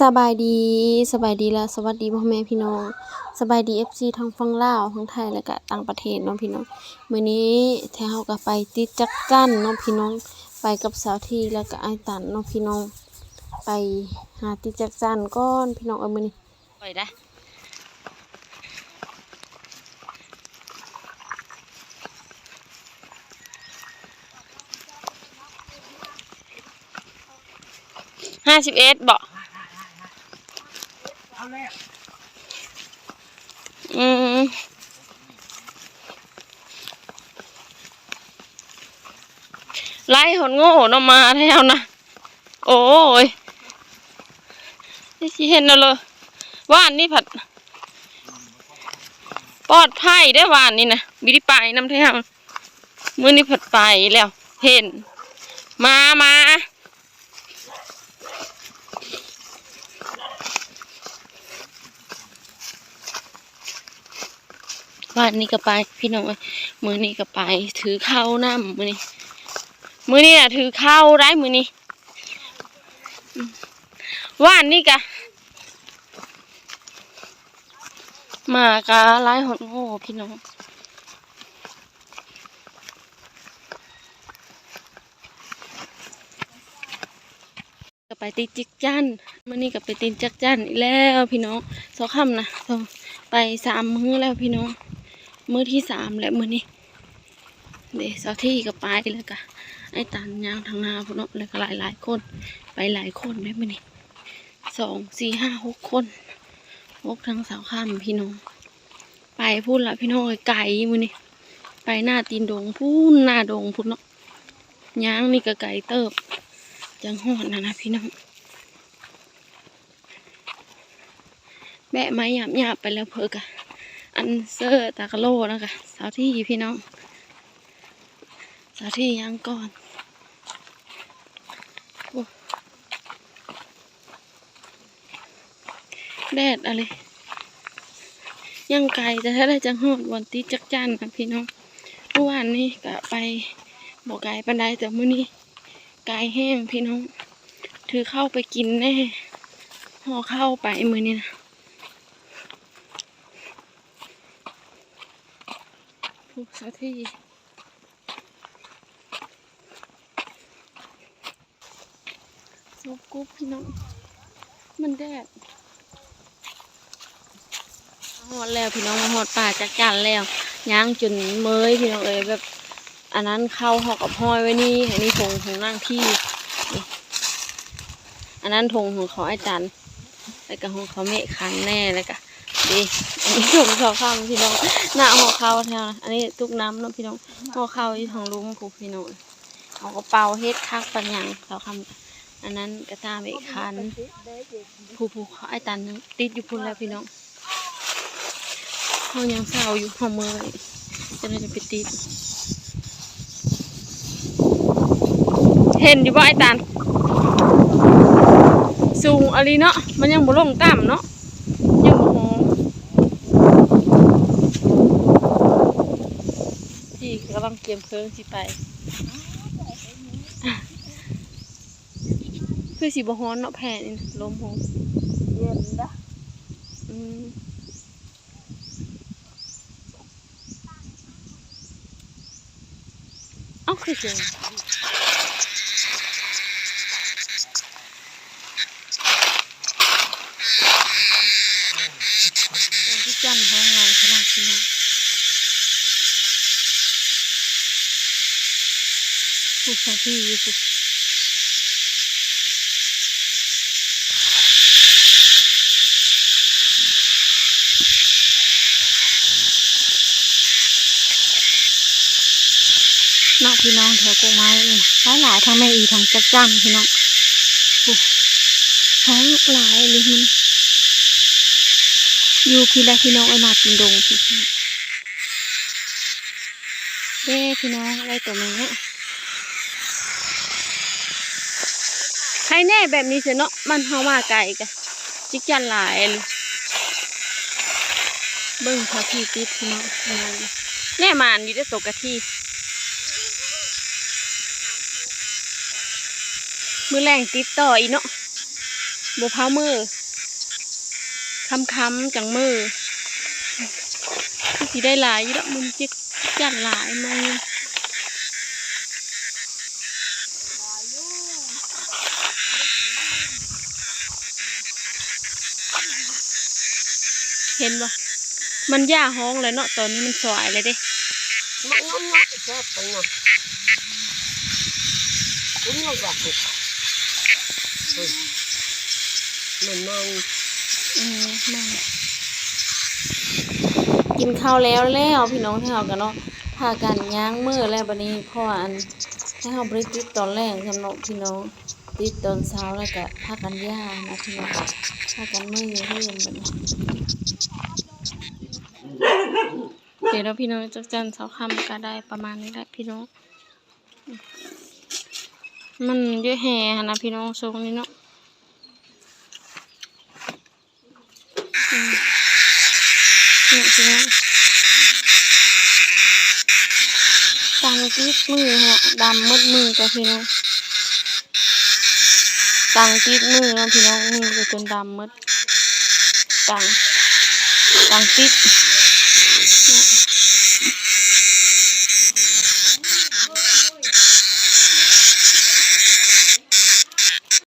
สบายดีสบายดีและสวัสดีพ่อแม่พี่น้องสบายดี FC ทั้งฝั่งลาวทั้งไทยและก็ต่างประเทศเนาะพี่น้องมื้อนี้แท้เฮาก็ไปติดจักจั่นเนาะพี่น้องไปกับสาวทีแล้วก็อ้ายตันเนาะพี่น้องไปหาติดจักจั่นก่อนพี่น้องมื้อนี้ไปได้51บ่อืมไล่หนโง่เนาะมาแถวนะโอ้ยนี่สิเห็นแล้วเลยว่านนี่ผัดปลอดภัยได้ว่านนี่นะบิได้ไปนำแถวมื้อนี้ผัดไปแล้วเห็นมาว่านนี่ก็ไปพี่น้องมื้อนี้ก็ไปถือข้าวน้ำมื้อนี้น่ะถือข้าวได้มื้อนี้ว่านนี่กะมากะไล่หดโง่พี่น้องก็ไปตีจิกจั่นมื้อนี้ก็ไปตีจักจั่นอีกแล้วพี่น้องสองค่ำนะไป3 มื้อแล้วพี่น้องมื้อที่3แล้วมื้อนี้เดี๋ยวเสาร์ที่ก็ไปแล้วก็ไอ้ตันยางทางนาพี่น้องแล้วก็หลายคนไปหลายคนได้มื้อนี้2 4 5 6 คน6ทั้งสาวค่ำพี่น้องไปพูดละพี่น้องไกลมื้อนี้ไปหน้าตีนดงพูนหน้าดงพูนเนาะย่างนี่ก็ไกลเติบจังหอดนะพี่น้องแบะไม้หยาบไปแล้วเพิกอะอันเซอร์ตากะโลนะคะสาวที่พี่น้องสาวที่ย่างก่อนแดดอะไรยังไกลแต่ถ้าได้จังหอดวันที่จักจั่นนะพี่น้องเมื่อวานนี้ก็ไปบ่ไกลปันไดแต่มื้อนี้ไกลแห้งพี่น้องถือเข้าไปกินแน่ห่อเข้าไปมื้อนี้นะผู้สาวที่ซุปกุ๊บพี่น้องมันแดดหอดแล้วพี่น้องมาหอดป่าจักจั่นแล้วย่างจนเมยพี่น้องเอ้ยแบบอันนั้นเข้าห่อกับห้อยไว้นี่อันนี้ธงของนั่งที่อันนั้นธงของเขาไอ้จันแล้วก็ของเขาเมฆคันแน่แล้วก็ดีอันนี้ธงเขาข้ามพี่น้องหน้าห่อเข้าแถวอันนี้ตุกน้ำเนาะพี่น้องห่อเข้าที่ทางลุงผูกพี่น้องเอากระเป๋าเฮ็ดคักปัญญังเขาคำอันนั้นกระตาเมฆคันผูเขาไอ้จันติดอยู่พุ่นแล้วพี่น้องเขายังเศร้าอยู่เขาเมื่อยจะน่าจะไปติดเห็นอยู่บ่ไอ้ตันสูงอะไรเนาะมันยังบ่ลงต่ำเนาะยังบ่หงพี่กำลังเตรียมเครื่องสิไปคือสิบ่ฮ้อนเนาะแผ่นี่ลมหงเย็นนะเอ้าคือจังที่จันห้องเราขนาดที่นั่นผู้สาวที่อยู่ผู้นอกพี่น้องแถวกงไม้นี่หลายทั้งแม่อีทั้งจักจั่นพี่น้องผู้ท้องหลายเลยมันอยู่พี่และพี่น้องไอ้มาตินดงพี่น้องเด้พี่น้องอะไรตัวนี้ใครแน่แบบนี้เสียเนาะมันเฮามาไกลกันจิกจันหลายเลยเบิ้งพาพี่ติดพี่น้องแน่มานอยู่ได้ตกกะที่มือแรงติดต่ออีเนาะ บ่เผามือค้ำๆจังมือคือสิได้หลายอยู่ดอกมันจิกจัดหลายมันเห็นบ่มันย่าห้องเลยเนาะตอนนี้มันสวยเลยเด้มันงงๆแซ่บไปเนาะคุณยังอยากกินมันนั่งกินข้าวแล้วพี่น้องที่เฮากันเนาะพากันย่างมื้อแล้วบัดนี้เพราะว่าอันให้เฮาบ่ได้ติดตอนแรกสำหรับพี่น้องติดตอนเช้าแล้วก็พากันย่างนะพี่น้องพากันมื้อเพิ่มบัดนี้เดี๋ยวพี่น้องจักจันเช้าค่ำก็ได้ประมาณนี้แหละพี่น้องมันเยอะแห่หั่นนะพี่น้องทรงนี้เนาะเนี่ยพี่น้องตังติดมือฮะดำมืดมือกับพี่น้องตังติดมือเนาะพี่น้องมือก็จนดำมืดตังติด